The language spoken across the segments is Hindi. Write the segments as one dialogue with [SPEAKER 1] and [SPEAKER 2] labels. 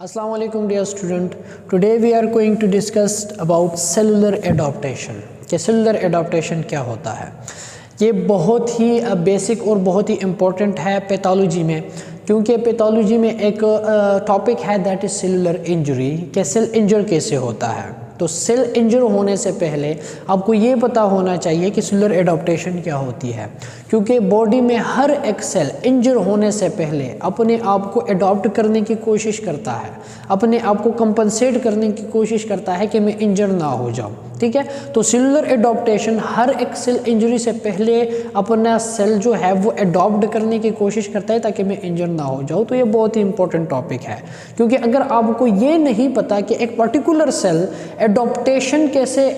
[SPEAKER 1] Assalamu alaikum dear student. Today we are going to discuss about cellular adaptation. कि सेलुलर एडाप्टेशन क्या होता है। ये बहुत ही बेसिक और बहुत ही इम्पोर्टेंट है पैथोलॉजी में, क्योंकि पैथोलॉजी में एक टॉपिक है दैट इज़ सेलुलर इंजरी, कि सेल इंजर कैसे होता है। तो सेल इंजर होने से पहले आपको ये पता होना चाहिए कि सेलुलर एडाप्टेशन क्या होती है, क्योंकि बॉडी में हर एक सेल इंजर होने से पहले अपने आप को अडॉप्ट करने की कोशिश करता है, अपने आप को कंपनसेट करने की कोशिश करता है कि मैं इंजर ना हो जाऊं। ठीक है, तो सेलुलर एडॉप्टेशन हर एक सेल इंजरी से पहले अपना सेल जो है वो अडॉप्ट करने की कोशिश करता है ताकि मैं इंजर ना हो जाऊं। तो ये बहुत ही इंपॉर्टेंट टॉपिक है, क्योंकि अगर आपको ये नहीं पता कि एक पर्टिकुलर सेल एडॉप्टेशन कैसे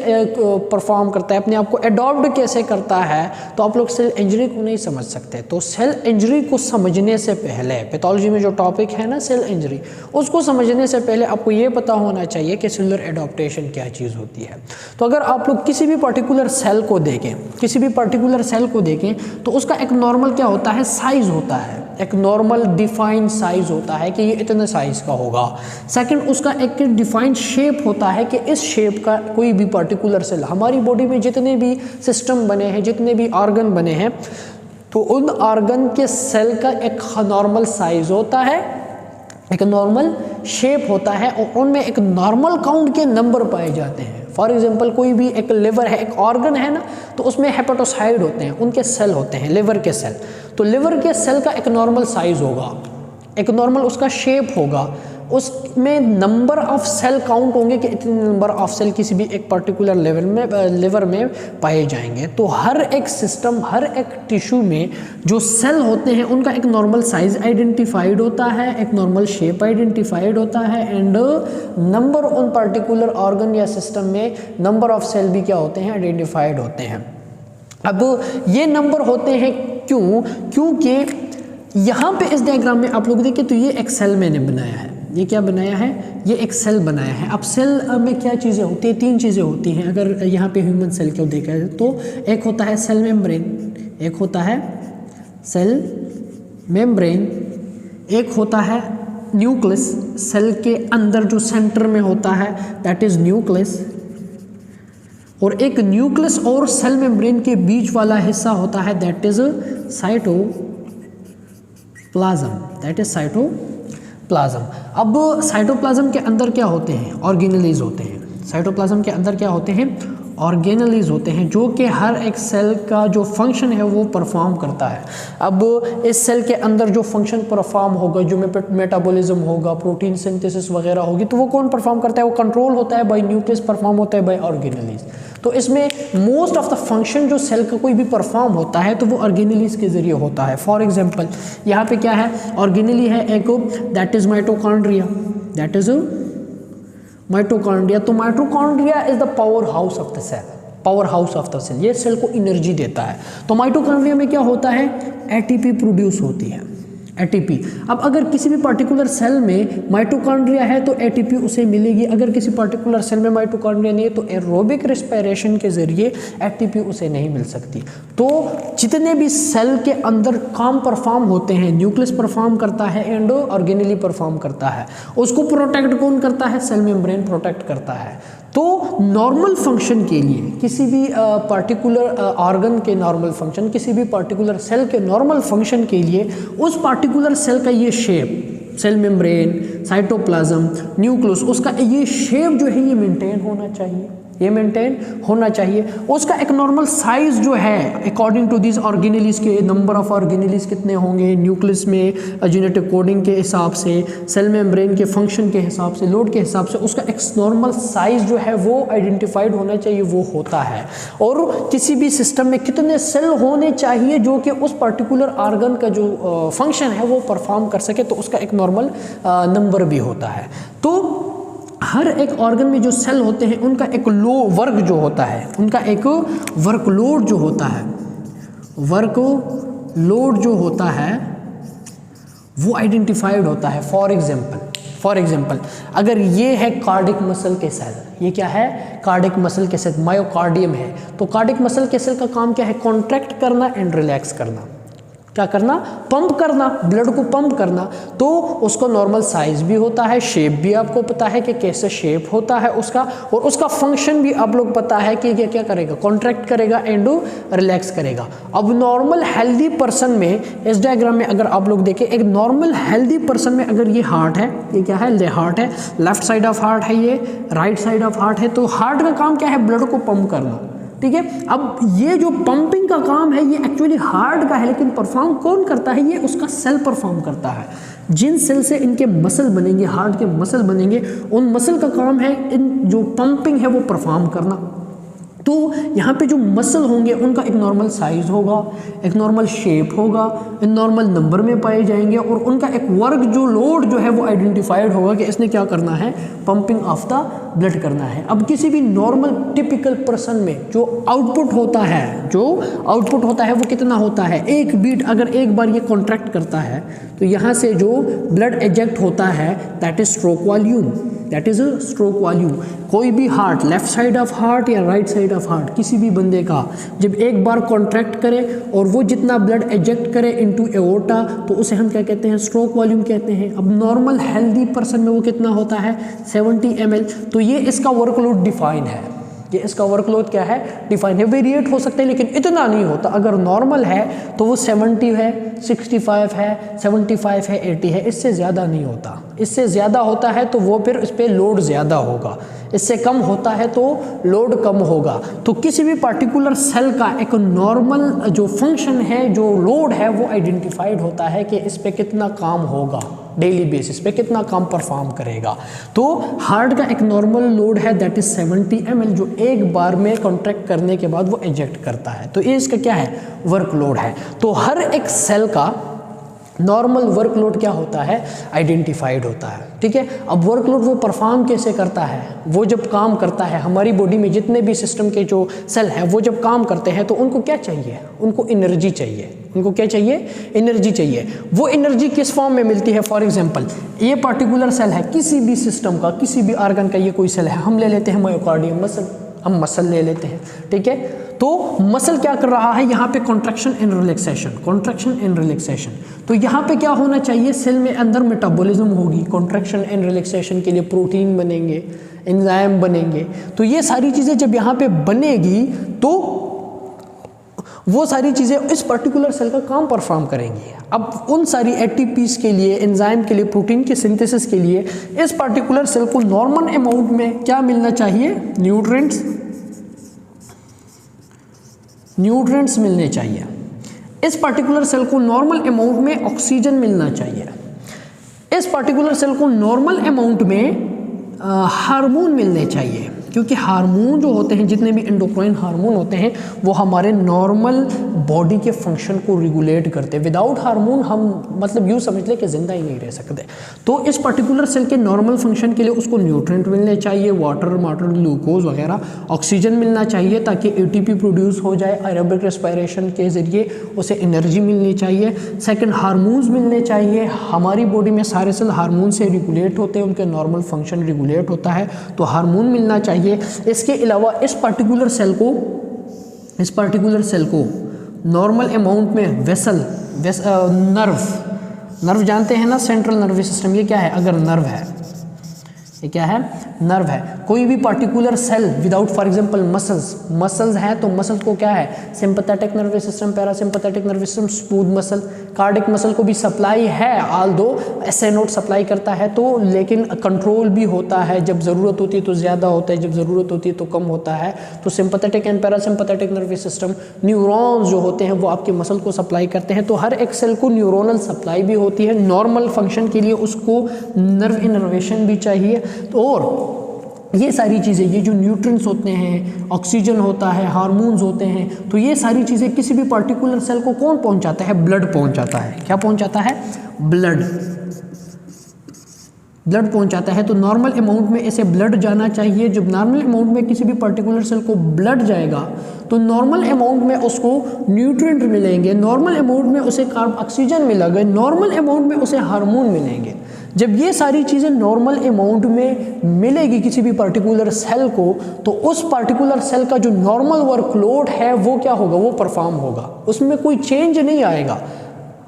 [SPEAKER 1] परफॉर्म करता है, अपने आप को अडॉप्ट कैसे करता है, तो आप लोग सेल इंजरी को नहीं समझ सकते। तो सेल इंजरी को समझने से पहले, पैथोलॉजी में जो टॉपिक है ना सेल इंजरी, उसको समझने से पहले आपको ये पता होना चाहिए कि सेलुलर एडॉप्टेशन क्या चीज़ होती है। तो अगर आप लोग किसी भी पर्टिकुलर सेल को देखें, तो उसका एक नॉर्मल क्या होता है, साइज होता है, एक नॉर्मल डिफाइंड साइज होता है कि ये इतने साइज का होगा। सेकंड, उसका एक डिफाइंड शेप होता है कि इस शेप का कोई भी पर्टिकुलर सेल, हमारी बॉडी में जितने भी सिस्टम बने हैं, जितने भी ऑर्गन बने हैं, तो उन ऑर्गन के सेल का एक नॉर्मल साइज होता है, एक नॉर्मल शेप होता है, और उनमें एक नॉर्मल काउंट के नंबर पाए जाते हैं। फॉर एग्जांपल कोई भी एक लिवर है, एक ऑर्गन है ना, तो उसमें हेपेटोसाइड होते हैं, उनके सेल होते हैं, लिवर के सेल। तो लिवर के सेल का एक नॉर्मल साइज होगा, एक नॉर्मल उसका शेप होगा, उसमें नंबर ऑफ सेल काउंट होंगे कि इतने नंबर ऑफ सेल किसी भी एक पर्टिकुलर लिवर में पाए जाएंगे। तो हर एक सिस्टम, हर एक टिश्यू में जो सेल होते हैं उनका एक नॉर्मल साइज आइडेंटिफाइड होता है, एक नॉर्मल शेप आइडेंटिफाइड होता है, एंड नंबर उन पर्टिकुलर ऑर्गन या सिस्टम में नंबर ऑफ सेल भी क्या होते हैं, आइडेंटिफाइड होते हैं। अब ये नंबर होते हैं क्योंकि यहाँ पे इस डायग्राम में आप लोग देखें तो ये एक सेल मैंने बनाया है। ये क्या बनाया है, ये एक सेल बनाया है। अब सेल में क्या चीज़ें होती हैं, तीन चीज़ें होती हैं। अगर यहाँ पे ह्यूमन सेल को देखा है तो एक होता है सेल मेम्ब्रेन, एक होता है सेल मेम्ब्रेन, एक होता है न्यूक्लियस, सेल के अंदर जो सेंटर में होता है दैट इज़ न्यूक्लियस, और एक न्यूक्लियस और सेल मेम्ब्रेन के बीच वाला हिस्सा होता है that is cytoplasm, that is cytoplasm. अब साइटोप्लाज्म के अंदर क्या होते हैं, ऑर्गेनेलीज होते हैं। साइटोप्लाज्म के अंदर क्या होते हैं, ऑर्गेनेलीज होते हैं, जो कि हर एक सेल का जो फंक्शन है वो परफॉर्म करता है। अब इस सेल के अंदर जो फंक्शन परफॉर्म होगा, जो मेटाबॉलिज्म होगा, प्रोटीन सिंथेसिस वगैरह होगी, तो वो कौन परफॉर्म करता है, वो कंट्रोल होता है बाय न्यूक्लियस, परफॉर्म होता है बाय ऑर्गेनेलीज। तो इसमें मोस्ट ऑफ द फंक्शन जो सेल का कोई भी परफॉर्म होता है तो वो ऑर्गेनेलीज के जरिए होता है। फॉर एग्जांपल यहाँ पे क्या है, ऑर्गेनेली है एक, that is mitochondria, that is mitochondria. तो mitochondria is the power house of the cell, power house of the cell, ये सेल को एनर्जी देता है। तो माइटोकॉन्ड्रिया में क्या होता है, एटीपी प्रोड्यूस होती है, एटीपी। अब अगर किसी भी पर्टिकुलर सेल में माइटोकॉन्ड्रिया है तो एटीपी उसे मिलेगी, अगर किसी पर्टिकुलर सेल में माइटोकॉन्ड्रिया नहीं है तो एरोबिक रेस्पिरेशन के जरिए एटीपी उसे नहीं मिल सकती। तो जितने भी सेल के अंदर काम परफॉर्म होते हैं, न्यूक्लियस परफॉर्म करता है एंड ऑर्गेनेली परफॉर्म करता है, उसको प्रोटेक्ट कौन करता है, सेल मेम्ब्रेन प्रोटेक्ट करता है। तो नॉर्मल फंक्शन के लिए, किसी भी पर्टिकुलर ऑर्गन के नॉर्मल फंक्शन, किसी भी पर्टिकुलर सेल के नॉर्मल फंक्शन के लिए उस पर्टिकुलर सेल का ये shape, cell membrane, cytoplasm, nucleus, उसका ये शेप जो है ये मेंटेन होना चाहिए, ये मेंटेन होना चाहिए। उसका एक नॉर्मल साइज जो है अकॉर्डिंग टू दिस ऑर्गेनेलीज के नंबर ऑफ ऑर्गेनेलीज कितने होंगे, न्यूक्लियस में जेनेटिक कोडिंग के हिसाब से, सेल मेम्ब्रेन के फंक्शन के हिसाब से, लोड के हिसाब से, उसका एक नॉर्मल साइज जो है वो आइडेंटिफाइड होना चाहिए, वो होता है। और किसी भी सिस्टम में कितने सेल होने चाहिए जो कि उस पर्टिकुलर ऑर्गन का जो फंक्शन है वो परफॉर्म कर सके, तो उसका एक नॉर्मल नंबर भी होता है। तो हर एक ऑर्गन में जो सेल होते हैं उनका एक वर्क जो होता है, उनका एक वर्कलोड जो होता है, वर्कलोड जो होता है वो आइडेंटिफाइड होता है। फॉर एग्जांपल अगर ये है कार्डिक मसल के सेल, ये क्या है, कार्डिक मसल के सेल, मायोकार्डियम है, तो कार्डिक मसल के सेल का काम क्या है, कॉन्ट्रैक्ट करना एंड रिलैक्स करना, क्या करना, पंप करना, ब्लड को पंप करना। तो उसको नॉर्मल साइज भी होता है, शेप भी आपको पता है कि कैसे शेप होता है उसका, और उसका फंक्शन भी आप लोग पता है कि ये क्या करेगा, कॉन्ट्रैक्ट करेगा एंड रिलैक्स करेगा। अब नॉर्मल हेल्दी पर्सन में इस डायग्राम में अगर आप लोग देखें, एक नॉर्मल हेल्दी पर्सन में अगर ये हार्ट है, ये क्या है, ये हार्ट है, लेफ्ट साइड ऑफ हार्ट है, ये राइट साइड ऑफ हार्ट है, तो हार्ट का काम क्या है, ब्लड को पंप करना, ठीक है। अब ये जो पंपिंग का काम है ये एक्चुअली हार्ट का है, लेकिन परफॉर्म कौन करता है, ये उसका सेल परफॉर्म करता है। जिन सेल से इनके मसल बनेंगे, हार्ट के मसल बनेंगे, उन मसल का काम है इन जो पंपिंग है वो परफॉर्म करना। तो यहाँ पे जो मसल होंगे उनका एक नॉर्मल साइज होगा, एक नॉर्मल शेप होगा, इन नॉर्मल नंबर में पाए जाएंगे, और उनका एक वर्क जो लोड जो है वो आइडेंटिफाइड होगा कि इसने क्या करना है, पंपिंग ऑफ द ब्लड करना है। अब किसी भी नॉर्मल टिपिकल पर्सन में जो आउटपुट होता है वो कितना होता है, एक बीट अगर एक बार ये कॉन्ट्रैक्ट करता है तो यहाँ से जो ब्लड एजेक्ट होता है that is stroke volume, that is stroke volume. कोई भी heart, left side of heart या राइट साइड ऑफ हार्ट, किसी भी बंदे का जब एक बार कॉन्ट्रैक्ट करे और वो जितना ब्लड एजेक्ट करे इनटू एओर्टा, तो उसे हम क्या कहते हैं, स्ट्रोक वॉल्यूम कहते हैं। अब नॉर्मल हेल्दी पर्सन में वो कितना होता है, 70 ml। तो ये इसका वर्कलोड डिफाइन है, ये इसका वर्कलोड क्या है, डिफाइन है। वेरिएट हो सकते हैं लेकिन इतना नहीं होता। अगर नॉर्मल है तो वो 70 है, 65 है, 75 है, 80 है, इससे ज़्यादा नहीं होता। इससे ज़्यादा होता है तो वो फिर इस पर लोड ज़्यादा होगा, इससे कम होता है तो लोड कम होगा। तो किसी भी पार्टिकुलर सेल का एक नॉर्मल जो फंक्शन है, जो लोड है, वो आइडेंटिफाइड होता है कि इस पर कितना काम होगा, डेली बेसिस पे कितना काम परफॉर्म करेगा। तो हार्ट का एक नॉर्मल लोड है दैट इज 70 ml, जो एक बार में कॉन्ट्रैक्ट करने के बाद वो एजेक्ट करता है। तो ये इसका क्या है, वर्कलोड है। तो हर एक सेल का नॉर्मल वर्कलोड क्या होता है, आइडेंटिफाइड होता है, ठीक है। अब वर्कलोड वो परफॉर्म कैसे करता है, वो जब काम करता है, हमारी बॉडी में जितने भी सिस्टम के जो सेल हैं वो जब काम करते हैं तो उनको क्या चाहिए, उनको एनर्जी चाहिए। उनको क्या चाहिए, एनर्जी चाहिए। वो एनर्जी किस फॉर्म में मिलती है, फॉर एग्जांपल ये पार्टिकुलर सेल है, किसी भी सिस्टम का, किसी भी ऑर्गन का ये कोई सेल है, हम ले लेते हैं मायोकार्डियम मसल, हम मसल ले लेते हैं, ठीक है। तो मसल क्या कर रहा है, यहाँ पे contraction and relaxation, contraction and relaxation. तो यहाँ पे क्या होना चाहिए, सेल में अंदर मेटाबॉलिज्म होगी, कॉन्ट्रैक्शन एंड रिलैक्सेशन के लिए प्रोटीन बनेंगे, एंजाइम बनेंगे। तो ये सारी चीज़ें जब यहाँ पे बनेगी तो वो सारी चीज़ें इस पर्टिकुलर सेल का काम परफॉर्म करेंगी। अब उन सारी एटीपीज के लिए, एंजाइम के लिए, प्रोटीन के सिंथेसिस के लिए इस पर्टिकुलर सेल को नॉर्मल अमाउंट में क्या मिलना चाहिए, न्यूट्रिएंट्स मिलने चाहिए। इस पर्टिकुलर सेल को नॉर्मल अमाउंट में ऑक्सीजन मिलना चाहिए। इस पर्टिकुलर सेल को नॉर्मल अमाउंट में हार्मोन मिलने चाहिए, क्योंकि हार्मोन जो होते हैं, जितने भी एंडोक्राइन हार्मोन होते हैं, वो हमारे नॉर्मल बॉडी के फंक्शन को रेगुलेट करते हैं। विदाउट हार्मोन हम मतलब यूँ समझ लें कि ज़िंदा ही नहीं रह सकते। तो इस पर्टिकुलर सेल के नॉर्मल फंक्शन के लिए उसको न्यूट्रिएंट मिलने चाहिए, वाटर, ग्लूकोज वगैरह, ऑक्सीजन मिलना चाहिए ताकि एटीपी प्रोड्यूस हो जाए, एरोबिक रेस्पिरेशन के ज़रिए उसे एनर्जी मिलनी चाहिए। सेकेंड, हार्मोन्स मिलने चाहिए। हमारी बॉडी में सारे सेल हार्मोन से रेगुलेट होते हैं, उनके नॉर्मल फंक्शन रेगुलेट होता है, तो हार्मोन मिलना चाहिए। इसके अलावा इस पर्टिकुलर सेल को नॉर्मल अमाउंट में नर्व जानते हैं ना, सेंट्रल नर्वस सिस्टम, ये क्या है, अगर नर्व है, ये क्या है, नर्व है। कोई भी particular cell without, for example muscles है, तो मसल्स को क्या है, sympathetic nervous system, parasympathetic nervous system, smooth muscle, cardiac muscle को भी सप्लाई है, ऑल्दो एसए नोड सप्लाई करता है, तो लेकिन कंट्रोल भी होता है, जब ज़रूरत होती है तो ज़्यादा होता है, जब ज़रूरत होती है तो कम होता है। तो sympathetic and parasympathetic nervous system, neurons जो होते हैं वो आपके मसल को सप्लाई करते हैं। तो हर एक सेल को न्यूरोनल सप्लाई भी होती है, नॉर्मल फंक्शन के लिए उसको नर्व इनर्वेशन भी चाहिए। तो और ये सारी चीज़ें, ये जो न्यूट्रिएंट्स होते हैं, ऑक्सीजन होता है, हार्मोन्स होते हैं, तो ये सारी चीज़ें किसी भी पर्टिकुलर सेल को कौन पहुंचाता है, ब्लड पहुंचाता है। क्या पहुंचाता है, ब्लड पहुंचाता है। तो नॉर्मल अमाउंट में ऐसे ब्लड जाना चाहिए। जब नॉर्मल अमाउंट में किसी भी पर्टिकुलर सेल को ब्लड जाएगा तो नॉर्मल अमाउंट में उसको न्यूट्रिएंट मिलेंगे, नॉर्मल अमाउंट में उसे ऑक्सीजन मिलेगा, नॉर्मल अमाउंट में उसे हार्मोन मिलेंगे। जब ये सारी चीज़ें नॉर्मल अमाउंट में मिलेगी किसी भी पर्टिकुलर सेल को, तो उस पर्टिकुलर सेल का जो नॉर्मल वर्कलोड है वो क्या होगा, वो परफॉर्म होगा, उसमें कोई चेंज नहीं आएगा।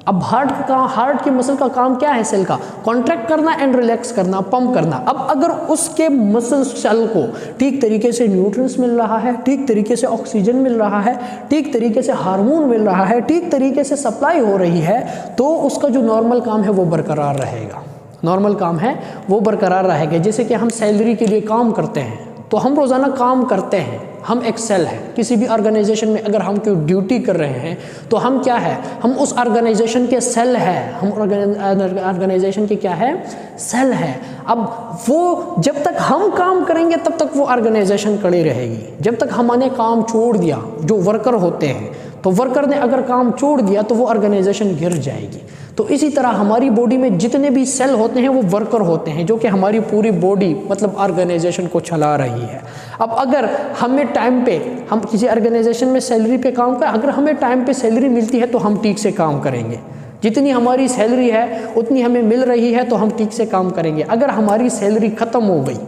[SPEAKER 1] अब हार्ट की मसल का काम क्या है सेल का? कॉन्ट्रैक्ट करना एंड रिलैक्स करना, पंप करना। अब अगर उसके मसल सेल को ठीक तरीके से न्यूट्रिएंट्स मिल रहा है, ठीक तरीके से ऑक्सीजन मिल रहा है, ठीक तरीके से हार्मोन मिल रहा है, ठीक तरीके से सप्लाई हो रही है, तो उसका जो नॉर्मल काम है वो बरकरार रहेगा। नॉर्मल काम है वो बरकरार रहेगा। जैसे कि हम सैलरी के लिए काम करते हैं, तो हम रोज़ाना काम करते हैं, हम एक सेल हैं। किसी भी ऑर्गेनाइजेशन में अगर हम कोई ड्यूटी कर रहे हैं तो हम क्या है? हम उस ऑर्गेनाइजेशन के सेल हैं। हम ऑर्गेनाइजेशन के क्या है? सेल है। अब वो जब तक हम काम करेंगे तब तक वो ऑर्गेनाइजेशन खड़ी रहेगी। जब तक हमने काम छोड़ दिया, जो वर्कर होते हैं, तो वर्कर ने अगर काम छोड़ दिया तो वो ऑर्गेनाइजेशन गिर जाएगी। तो इसी तरह हमारी बॉडी में जितने भी सेल होते हैं वो वर्कर होते हैं, जो कि हमारी पूरी बॉडी मतलब ऑर्गेनाइजेशन को चला रही है। अब अगर हमें टाइम पे, हम किसी ऑर्गेनाइजेशन में सैलरी पे काम करें, अगर हमें टाइम पे सैलरी मिलती है तो हम ठीक से काम करेंगे। जितनी हमारी सैलरी है उतनी हमें मिल रही है तो हम ठीक से काम करेंगे। अगर हमारी सैलरी ख़त्म हो गई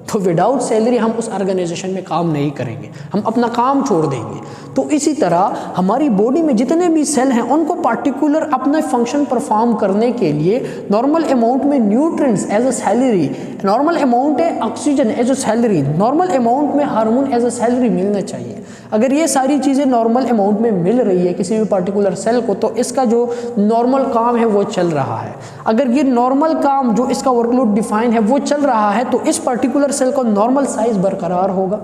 [SPEAKER 1] तो विदाउट सैलरी हम उस ऑर्गेनाइजेशन में काम नहीं करेंगे, हम अपना काम छोड़ देंगे। तो इसी तरह हमारी बॉडी में जितने भी सेल हैं उनको पार्टिकुलर अपना फंक्शन परफॉर्म करने के लिए नॉर्मल अमाउंट में nutrients as a salary, normal amount है oxygen as a salary, normal amount में हार्मोन एज अ सैलरी मिलना चाहिए। अगर ये सारी चीज़ें नॉर्मल अमाउंट में मिल रही है किसी भी पार्टिकुलर सेल को, तो इसका जो नॉर्मल काम है वो चल रहा है। अगर ये नॉर्मल काम जो इसका वर्कलोड डिफाइन है वो चल रहा है तो इस पर्टिकुलर सेल का नॉर्मल साइज बरकरार होगा,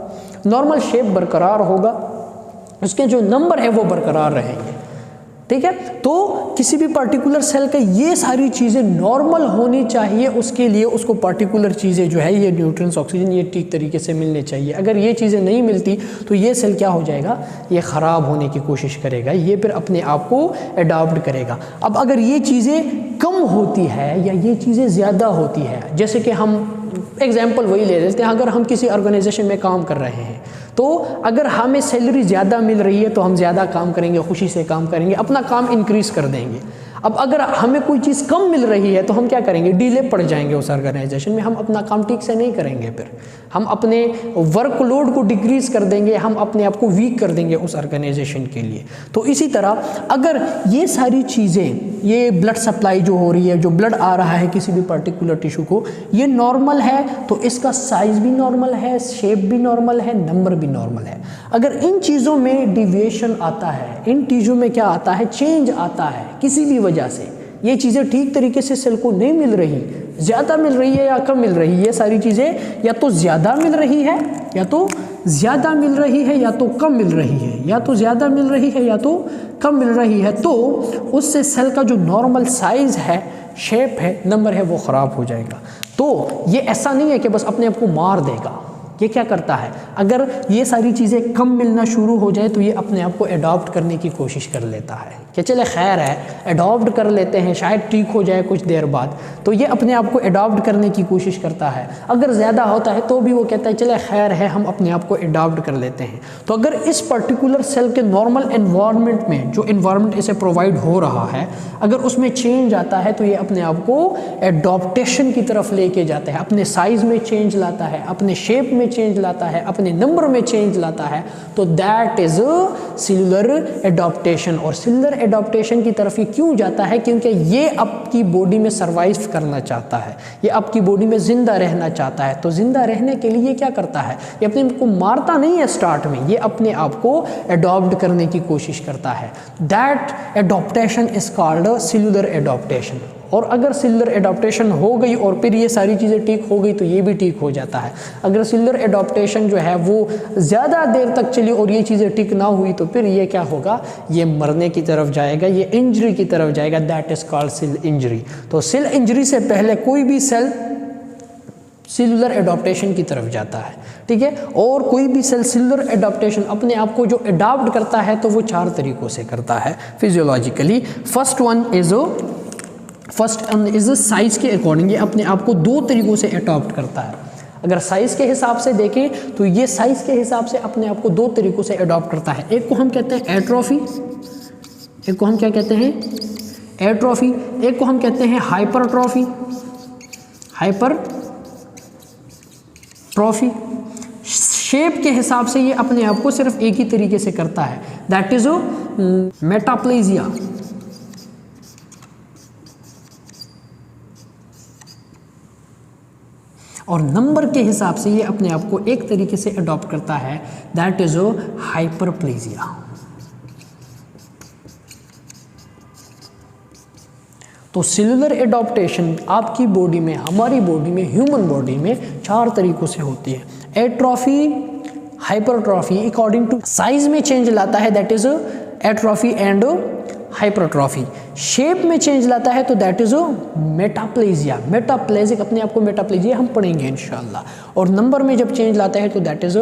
[SPEAKER 1] नॉर्मल शेप बरकरार होगा, उसके जो नंबर है वो बरकरार रहेंगे। ठीक है, तो किसी भी पर्टिकुलर सेल के ये सारी चीज़ें नॉर्मल होनी चाहिए। उसके लिए उसको पर्टिकुलर चीज़ें जो है, ये न्यूट्रिएंट्स, ऑक्सीजन, ये ठीक तरीके से मिलने चाहिए। अगर ये चीज़ें नहीं मिलती तो ये सेल क्या हो जाएगा? ये ख़राब होने की कोशिश करेगा, ये फिर अपने आप को अडॉप्ट करेगा। अब अगर ये चीज़ें कम होती है या ये चीज़ें ज़्यादा होती है, जैसे कि हम एग्जाम्पल वही ले लेते हैं, अगर हम किसी ऑर्गेनाइजेशन में काम कर रहे हैं तो अगर हमें सैलरी ज़्यादा मिल रही है तो हम ज़्यादा काम करेंगे, खुशी से काम करेंगे, अपना काम इंक्रीज़ कर देंगे। अब अगर हमें कोई चीज़ कम मिल रही है तो हम क्या करेंगे? डिले पड़ जाएंगे उस ऑर्गेनाइजेशन में, हम अपना काम ठीक से नहीं करेंगे, फिर हम अपने वर्कलोड को डिक्रीज़ कर देंगे, हम अपने आप को वीक कर देंगे उस ऑर्गेनाइजेशन के लिए। तो इसी तरह अगर ये सारी चीज़ें, ये ब्लड सप्लाई जो हो रही है, जो ब्लड आ रहा है किसी भी पर्टिकुलर टिश्यू को, ये नॉर्मल है तो इसका साइज़ भी नॉर्मल है, शेप भी नॉर्मल है, नंबर भी नॉर्मल है। अगर इन चीज़ों में डिविएशन आता है, इन चीज़ों में क्या आता है? चेंज आता है किसी भी वजह से, ये चीज़ें ठीक तरीके से सेल को नहीं मिल रही, ज़्यादा मिल रही है या कम मिल रही है, ये सारी चीज़ें या तो ज़्यादा मिल रही है या तो ज़्यादा मिल रही है या तो कम मिल रही है, या तो ज़्यादा मिल रही है या तो कम मिल रही है, तो उससे सेल का जो नॉर्मल साइज़ है, शेप है, नंबर है, वो ख़राब हो जाएगा। तो ये ऐसा नहीं है कि बस अपने आप को मार देगा। ये क्या करता है? अगर ये सारी चीज़ें कम मिलना शुरू हो जाए तो ये अपने आप को अडॉप्ट करने की कोशिश कर लेता है कि चले खैर है, अडॉप्ट कर लेते हैं, शायद ठीक हो जाए कुछ देर बाद। तो ये अपने आप को अडॉप्ट करने की कोशिश करता है। अगर ज़्यादा होता है तो भी वो कहता है चले खैर है, हम अपने आप को अडॉप्ट कर लेते हैं। तो अगर इस पर्टिकुलर सेल के नॉर्मल एनवायरनमेंट में, जो एनवायरनमेंट इसे प्रोवाइड हो रहा है, अगर उसमें चेंज आता है तो ये अपने आप को एडॉप्टेशन की तरफ लेके जाता है, अपने साइज़ में चेंज लाता है, अपने शेप में चेंज लाता है, अपने नंबर में चेंज लाता है। तो दैट इज सेलुलर एडॉप्टेशन। और सेलुलर एडॉप्टेशन की तरफ ये क्यों जाता है? क्योंकि ये आपकी बॉडी में सर्वाइव करना चाहता है, ये आपकी बॉडी में जिंदा रहना चाहता है। तो जिंदा रहने के लिए क्या करता है? ये अपने को मारता नहीं है स्टार्ट में, ये अपने आप को एडॉप्ट करने की कोशिश करता है। That adaptation is called cellular adaptation. और अगर सेलुलर एडॉप्टेशन हो गई और फिर ये सारी चीज़ें ठीक हो गई तो ये भी ठीक हो जाता है। अगर सेलुलर एडॉप्टेशन जो है वो ज़्यादा देर तक चली और ये चीज़ें ठीक ना हुई तो फिर ये क्या होगा? ये मरने की तरफ जाएगा, ये इंजरी की तरफ जाएगा। That is called cell injury. तो सेल इंजरी से पहले कोई भी सेल सेलुलर एडॉप्टेशन की तरफ जाता है, ठीक है। और कोई भी सेल सेलुलर एडॉप्टेशन अपने आप को जो एडॉप्ट करता है तो वो 4 तरीक़ों से करता है physiologically. First one is size के अकॉर्डिंग, ये अपने आप को 2 तरीक़ों से एडॉप्ट करता है। अगर साइज़ के हिसाब से देखें तो ये साइज़ के हिसाब से अपने आप को 2 तरीक़ों से एडॉप्ट करता है। एक को हम कहते हैं एट्रोफी, एक को हम क्या कहते हैं? एट्रोफी। एक को हम कहते हैं हाइपरट्रॉफी, हाइपरट्रॉफी। शेप के हिसाब से ये अपने आप को सिर्फ एक ही तरीके से करता है, दैट इज़ मेटाप्लेजिया। और नंबर के हिसाब से ये अपने आप को एक तरीके से अडॉप्ट करता है, दैट इज हाइपरप्लेजिया। तो सेलुलर एडॉप्टेशन आपकी बॉडी में, हमारी बॉडी में, ह्यूमन बॉडी में 4 तरीकों से होती है। Atrophy, hypertrophy according to size में चेंज लाता है, that is atrophy and hypertrophy. Shape में चेंज लाता है तो दैट इज मेटाप्लेजिया, मेटाप्लेजिक, अपने आप को मेटाप्लेजिया हम पढ़ेंगे इंशाल्लाह। और नंबर में जब चेंज लाता है तो दैट इज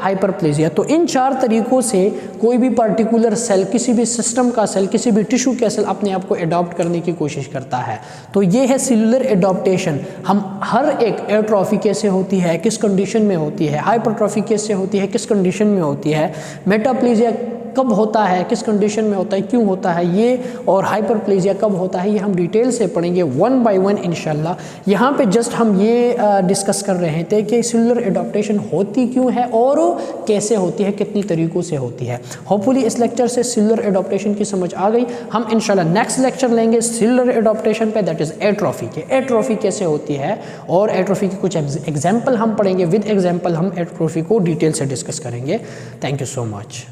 [SPEAKER 1] हाइपरप्लेजिया। तो इन 4 तरीकों से कोई भी पर्टिकुलर सेल, किसी भी सिस्टम का सेल, किसी भी टिश्यू का सेल अपने आप को अडॉप्ट करने की कोशिश करता है। तो ये है सेलुलर एडॉप्टेशन। हम हर एक, एट्रोफी कैसे होती है, किस कंडीशन में होती है, हाइपरट्रॉफी कैसे होती है, किस कंडीशन में होती है, मेटाप्लेजिया कब होता है, किस कंडीशन में होता है, क्यों होता है ये, और हाइपरप्लेजिया कब होता है, ये हम डिटेल से पढ़ेंगे 1 बाय 1 इंशाल्लाह। यहाँ पे जस्ट हम ये डिस्कस कर रहे थे कि सेलुलर एडॉप्टेशन होती क्यों है और कैसे होती है, कितनी तरीक़ों से होती है। होपफुली इस लेक्चर से सेलुलर एडॉप्टेशन की समझ आ गई। हम इंशाल्लाह नेक्स्ट लेक्चर लेंगे सेलुलर एडॉप्टेशन पे, दैट इज़ एट्रोफी के, एट्रोफी कैसे होती है, और एट्रोफी के कुछ एग्जाम्पल हम पढ़ेंगे, विद एग्जाम्पल हम एट्रोफी को डिटेल से डिस्कस करेंगे। Thank you so much.